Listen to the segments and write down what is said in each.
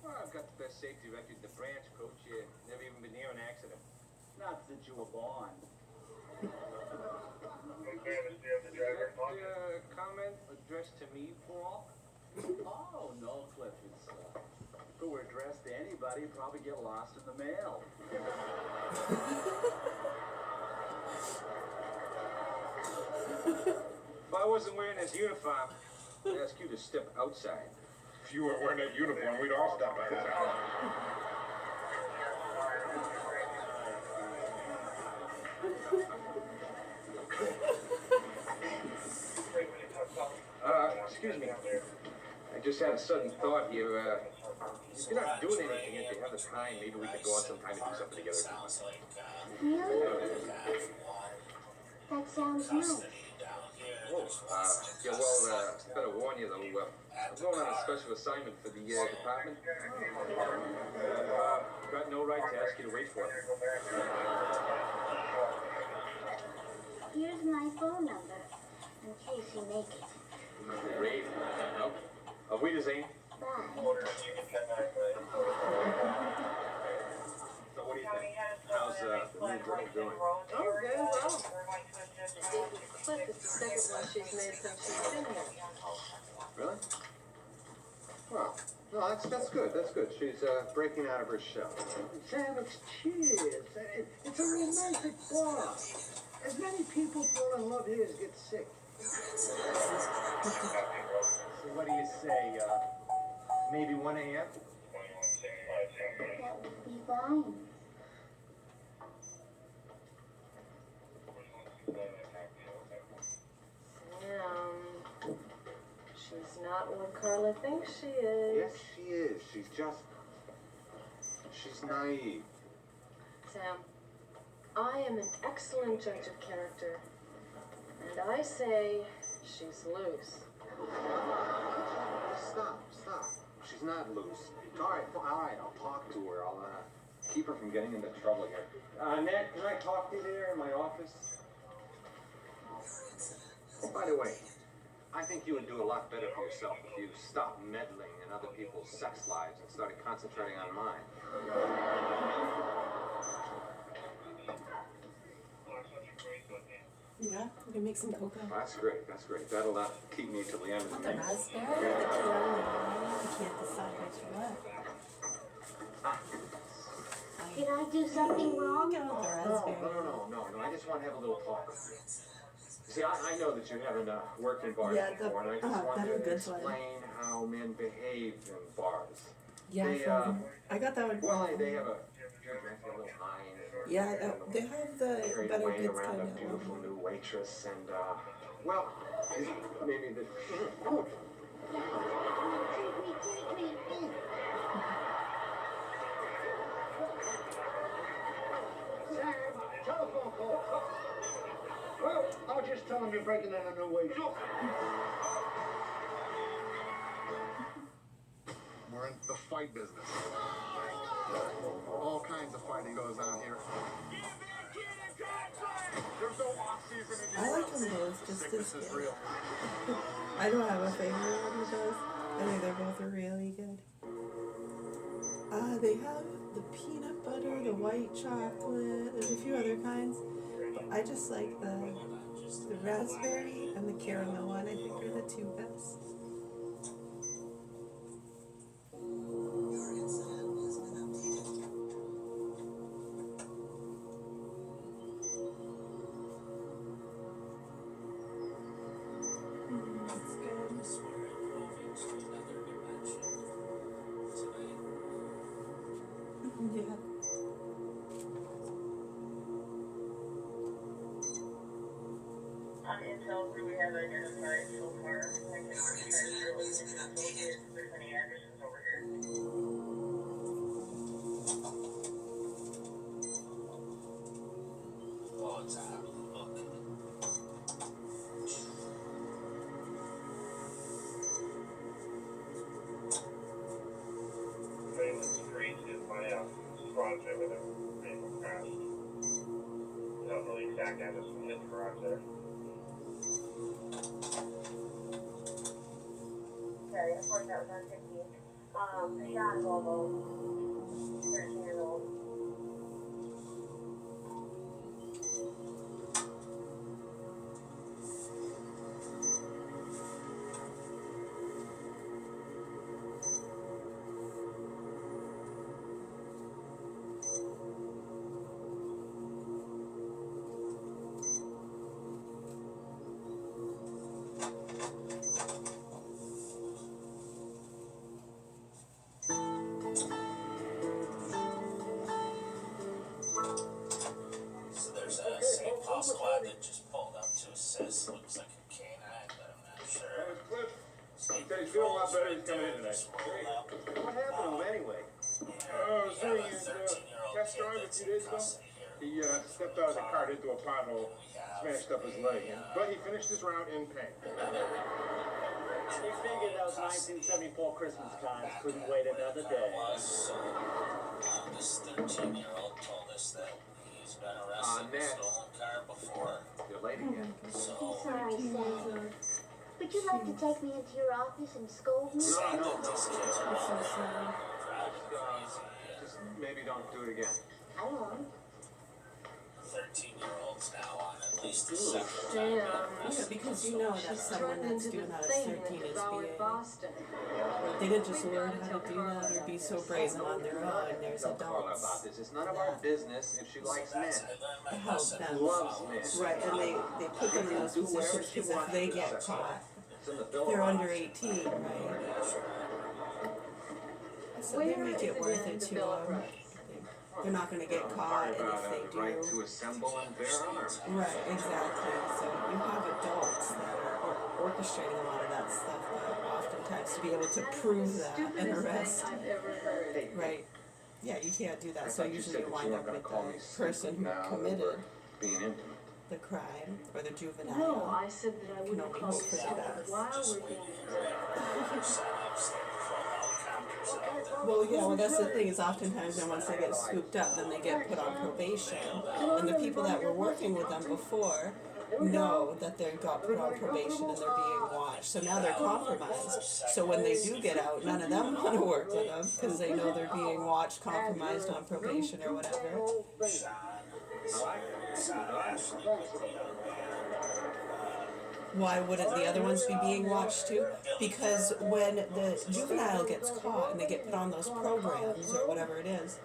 Well, I've got the best safety record in the branch, Coach. Never even been near an accident. Not since you were born. Comment addressed to me, Paul? Oh, no, Cliff. It's, if it were addressed to anybody, it'd probably get lost in the mail. If I wasn't wearing this uniform, I'd ask you to step outside. If you were wearing that uniform, we'd all step outside. Excuse me. I just had a sudden thought here. If you're not doing anything, if you have the time, maybe we could go out sometime and do something together. Really? That sounds nice. Oh, yeah, well, better warn you though, I'm going on a special assignment for the department. Got no right to ask you to wait for it. Here's my phone number, in case you make it. Great. Nope. Auf Wiedersehen. Bye. So what do you think? How's the new girl doing? Oh, very well. Cliff, it's the second one she's made since she's been here. Really? Well, no, that's good. That's good. She's breaking out of her shell. Sam, it's cheers. It's a romantic bar. As many people fall in love here as get sick. So what do you say? Maybe 1 a.m.? That would be fine. Sam, she's not what Carla thinks she is. Yes, she is. She's naive. Sam, I am an excellent judge of character, and I say she's loose. Stop. She's not loose. All right, I'll talk to her. I'll keep her from getting into trouble here. Ned, can I talk to you there in my office? By the way, I think you would do a lot better for yourself if you stopped meddling in other people's sex lives and started concentrating on mine. Yeah, we can make some cocoa. That's great. That'll keep me till the end of the The night. raspberry, the caramel. I can't decide which one. Did I do something wrong? Go with the raspberry. No. I just want to have a little talk. See, I know that you haven't worked in bars before, and I just want to explain how men behave in bars. Yeah, I got that one. Well, they have a little high. Yeah, they have the better goods around kind a of beautiful new waitress, and well, maybe the. Oh. Sam, telephone call. Well, I was just telling you breaking in a new waitress. We're in the fight business. All kinds of fighting goes on here. There's no off-season in I like them both just as is good. real. I don't have a favorite one of those. I think they're both really good. They have the peanut butter, the white chocolate, there's a few other kinds. But I just like the raspberry and the caramel one. I think are the two best. That's good. Yeah. On Andhelp, we have identified so far. I can check your location if there's any addresses over here. Oh, it's a look. Street is my garage over there. Vehicle crashed. You don't know the exact address of his garage there. Okay, of course that was on 58. Not normal. 13-year-old. So there's a St. Paul squad that just pulled up to assist. Looks like a canine, but I'm not sure. Cliff, State said he's feeling a lot better. He's coming in patrol's today. rolled up. What happened to him anyway? Yeah, So we have a he's 13-year-old test kid drive a that's few in days ago. custody here. He stepped out of the car into a pothole, We have smashed up his leg, but he finished his round in pain. They figured those 1974 Christmas cards couldn't wait another day. This 13-year-old told us that he's been arrested in a Nick. stolen car before. You're late again. So I'm sorry, Sam. Would you like to take me into your office and scold me? sad that these kids are It's so all sad. driving crazy. Just maybe don't do it again. I won't. 13-year-olds now on at least a separate Damn. Yeah, because you know that someone that's doing that at 13 is being. Boston. They didn't just learn how to do that or be so brazen on their own. There's Don't call her about adults this. It's none of our business if she likes men. I learned my help lesson. them. Loves men. Right, and they put them in those positions because if they get caught, It's in the Bill of they're under Rights. 18, right? So they Where make is it it worth in it the to Bill of them. Rights? They're not going to get Don't caught, worry and about if the they right do, to assemble and bear arms. right, exactly. So you have adults that are orchestrating a lot of that stuff, but oftentimes to be able to prove that and Stupidest arrest, thing I've ever heard. right? Yeah, you can't do I that. So thought you usually said you that wind you up weren't with gonna call me the person who now committed over being intimate. the crime or the No, juvenile. I said that I Can wouldn't only call you hope for the stupid best. while Just we're waiting being for their setups. They patrol helicopters out there. Well, yeah, well, that's the thing is oftentimes then once they get scooped up, then they get put on probation. And the people that were working with them before know that they got put on probation and they're being watched. So now they're compromised. So when they do get out, none of them want to work with them because they know they're being watched, compromised on probation or whatever. Why wouldn't the other ones be being watched too? Because when the juvenile gets caught and they get put on those programs or whatever it is,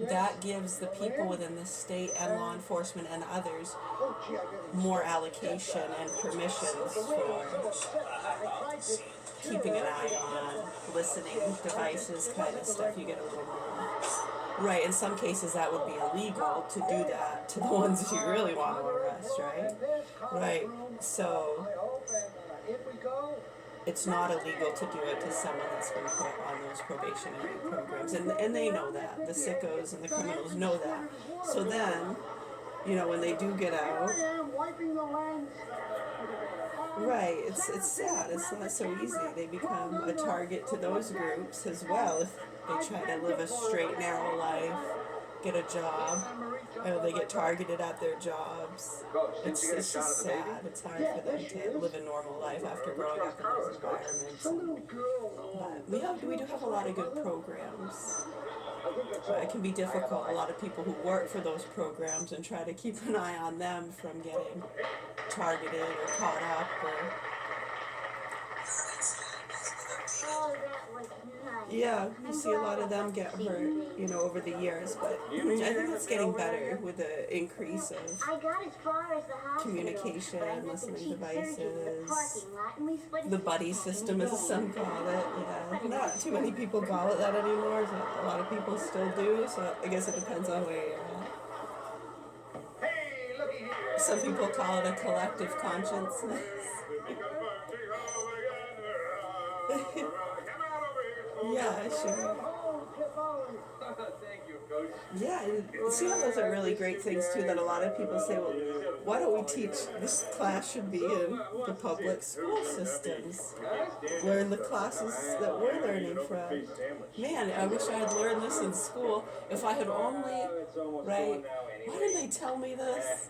that gives the people within the state and law enforcement and others more allocation and permissions for keeping an eye on listening devices kind of stuff. You get a little more. Right, in some cases that would be illegal to do that to the ones that you really want to arrest, right? Right, so it's not illegal to do it to someone that's been put on those probationary programs. And they know that. The sickos and the criminals know that. So then, you know, when they do get out, right, it's sad. It's not so easy. They become a target to those groups as well if they try to live a straight, narrow life, get a job. They get targeted at their jobs. It's just sad. It's hard for them to live a normal life after growing up in those environments. But we do have a lot of good programs. It can be difficult. A lot of people who work for those programs and try to keep an eye on them from getting targeted or caught up or. Oh, that was nice. Yeah, you see a lot of them get hurt, you know, over the years, but I think it's getting better with the increase of I got as far as the hospital, communication, but I met the listening chief surgeon in the devices, parking lot, and we split a the buddy system as some call it, yeah. Not too many people call it that anymore, so a lot of people still do, so I guess it depends on where you're at. Hey, looky here. Some people call it a collective consciousness. Yeah, sure. Thank you, Coach. Yeah, and see how those are really great things too that a lot of people say, well, why don't we teach, this class should be in the public school systems. Learn the classes that we're learning from. Man, I wish I had learned this in school. If I had only, right, why didn't they tell me this?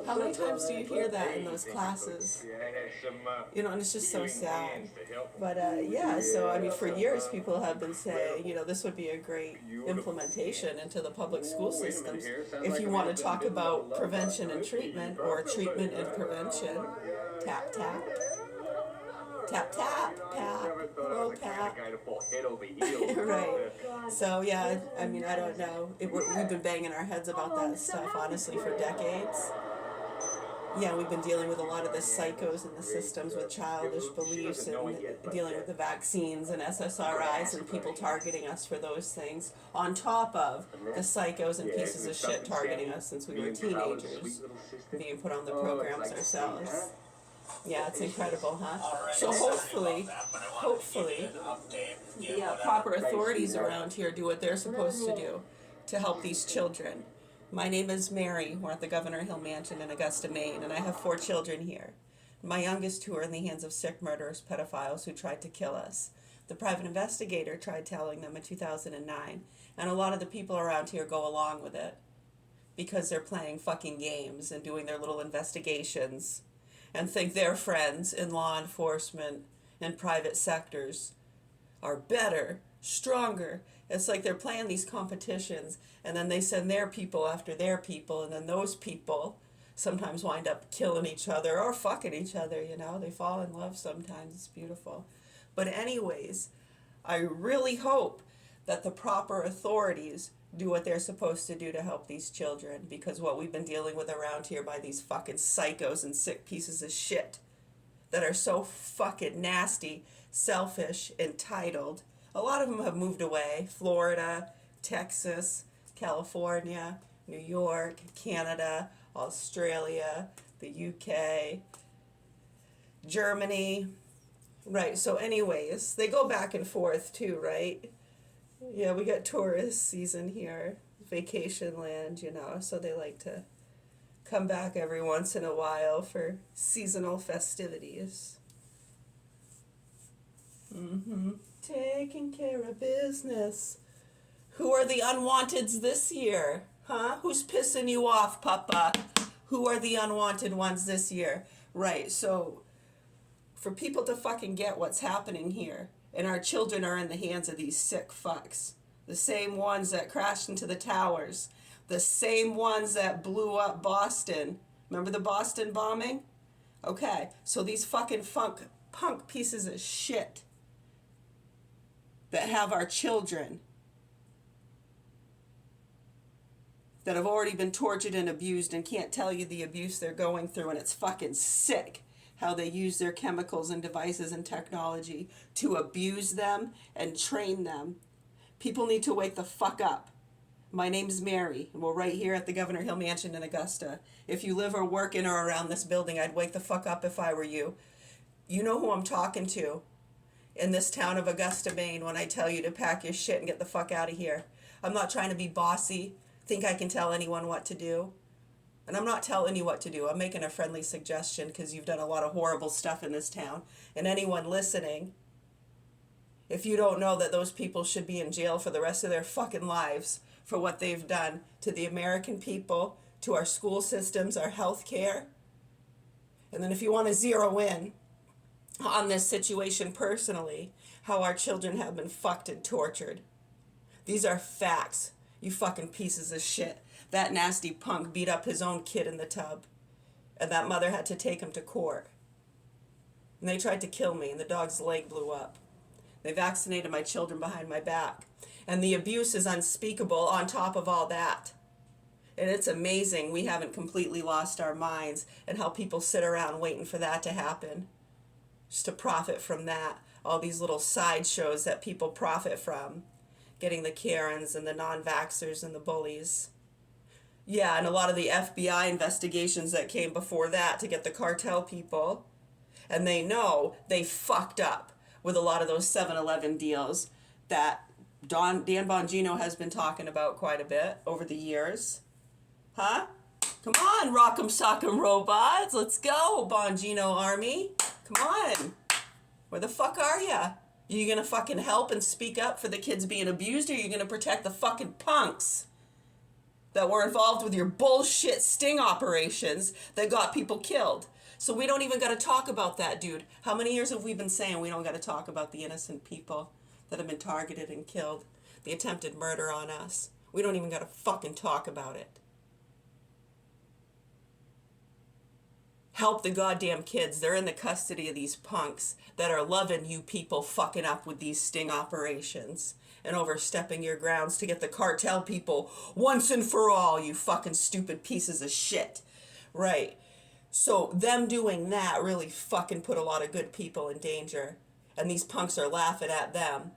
How many times do you hear that in those classes? Yeah, I had some, You know, and it's just so healing sad. hands to help. But yeah, so I mean, for years people have been saying, you know, this would be a great implementation into the public school systems if you want to talk about prevention and treatment, or treatment and prevention. Tap, tap. Tap, tap, pat. Hello, pat. Right. So, yeah, I mean, I don't know. We've been banging our heads about that stuff, honestly, for decades. Yeah, we've been dealing with a lot of the psychos in the systems with childish beliefs, and dealing with the vaccines and SSRIs and people targeting us for those things, on top of the psychos and pieces of shit targeting us since we were teenagers, being put on the programs ourselves. Yeah, it's incredible, huh? So hopefully, the proper authorities around here do what they're supposed to do to help these children. My name is Mary. We're at the Governor Hill Mansion in Augusta, Maine, and I have 4 children here. My youngest 2 are in the hands of sick, murderous pedophiles who tried to kill us. The private investigator tried telling them in 2009, and a lot of the people around here go along with it because they're playing fucking games and doing their little investigations and think their friends in law enforcement and private sectors are better, stronger. It's like they're playing these competitions, and then they send their people after their people, and then those people sometimes wind up killing each other or fucking each other, you know. They fall in love sometimes. It's beautiful. But anyways, I really hope that the proper authorities do what they're supposed to do to help these children, because what we've been dealing with around here by these fucking psychos and sick pieces of shit that are so fucking nasty, selfish, entitled. A lot of them have moved away. Florida, Texas, California, New York, Canada, Australia, the UK, Germany. Right, so anyways, they go back and forth too, right? Yeah, we got tourist season here, vacation land, you know, so they like to come back every once in a while for seasonal festivities. Taking care of business. Who are the unwanteds this year? Huh? Who's pissing you off, Papa? Who are the unwanted ones this year? Right, so for people to fucking get what's happening here, and our children are in the hands of these sick fucks, the same ones that crashed into the towers, the same ones that blew up Boston. Remember the Boston bombing? Okay, so these fucking punk pieces of shit that have our children that have already been tortured and abused and can't tell you the abuse they're going through, and it's fucking sick how they use their chemicals and devices and technology to abuse them and train them. People need to wake the fuck up. My name's Mary, and we're right here at the Governor Hill Mansion in Augusta. If you live or work in or around this building, I'd wake the fuck up if I were you. You know who I'm talking to in this town of Augusta, Maine, when I tell you to pack your shit and get the fuck out of here. I'm not trying to be bossy, think I can tell anyone what to do. And I'm not telling you what to do. I'm making a friendly suggestion because you've done a lot of horrible stuff in this town. And anyone listening, if you don't know that those people should be in jail for the rest of their fucking lives for what they've done to the American people, to our school systems, our health care. And then if you want to zero in on this situation personally, how our children have been fucked and tortured. These are facts, you fucking pieces of shit. That nasty punk beat up his own kid in the tub, and that mother had to take him to court. And they tried to kill me, and the dog's leg blew up. They vaccinated my children behind my back. And the abuse is unspeakable on top of all that. And it's amazing we haven't completely lost our minds, and how people sit around waiting for that to happen, just to profit from that. All these little sideshows that people profit from, getting the Karens and the non-vaxxers and the bullies. Yeah, and a lot of the FBI investigations that came before that to get the cartel people. And they know they fucked up with a lot of those 7-Eleven deals that Dan Bongino has been talking about quite a bit over the years. Huh? Come on, rock'em sock'em robots. Let's go, Bongino army. Come on. Where the fuck are ya? You gonna fucking help and speak up for the kids being abused, or you gonna protect the fucking punks? that were involved with your bullshit sting operations that got people killed. So we don't even got to talk about that, dude. How many years have we been saying we don't got to talk about the innocent people that have been targeted and killed? The attempted murder on us. We don't even got to fucking talk about it. Help the goddamn kids. They're in the custody of these punks that are loving you people fucking up with these sting operations and overstepping your grounds to get the cartel people once and for all, you fucking stupid pieces of shit. Right. So them doing that really fucking put a lot of good people in danger. And these punks are laughing at them,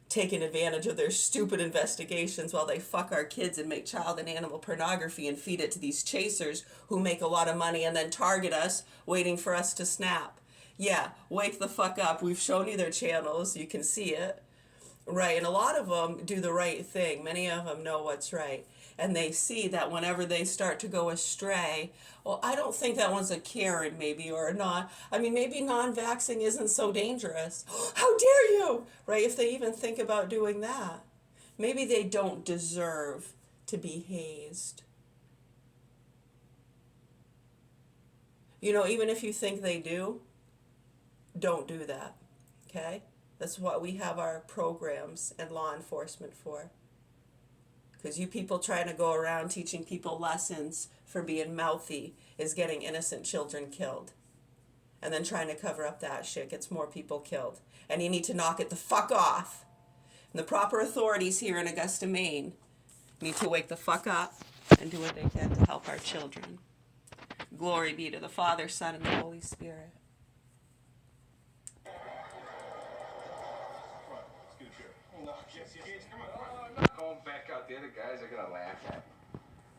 taking advantage of their stupid investigations while they fuck our kids and make child and animal pornography and feed it to these chasers who make a lot of money and then target us, waiting for us to snap. Yeah, wake the fuck up. We've shown you their channels. You can see it. Right, and a lot of them do the right thing. Many of them know what's right. And they see that whenever they start to go astray, well, I don't think that one's a Karen, maybe, or not. I mean, maybe non-vaxxing isn't so dangerous. How dare you? Right, if they even think about doing that. Maybe they don't deserve to be hazed. You know, even if you think they do, don't do that, okay? That's what we have our programs and law enforcement for. Because you people trying to go around teaching people lessons for being mouthy is getting innocent children killed. And then trying to cover up that shit gets more people killed. And you need to knock it the fuck off. And the proper authorities here in Augusta, Maine need to wake the fuck up and do what they can to help our children. Glory be to the Father, Son, and the Holy Spirit. Let's get a beer. No, kids, come on. I'm not going back out there. The guys are gonna laugh at me.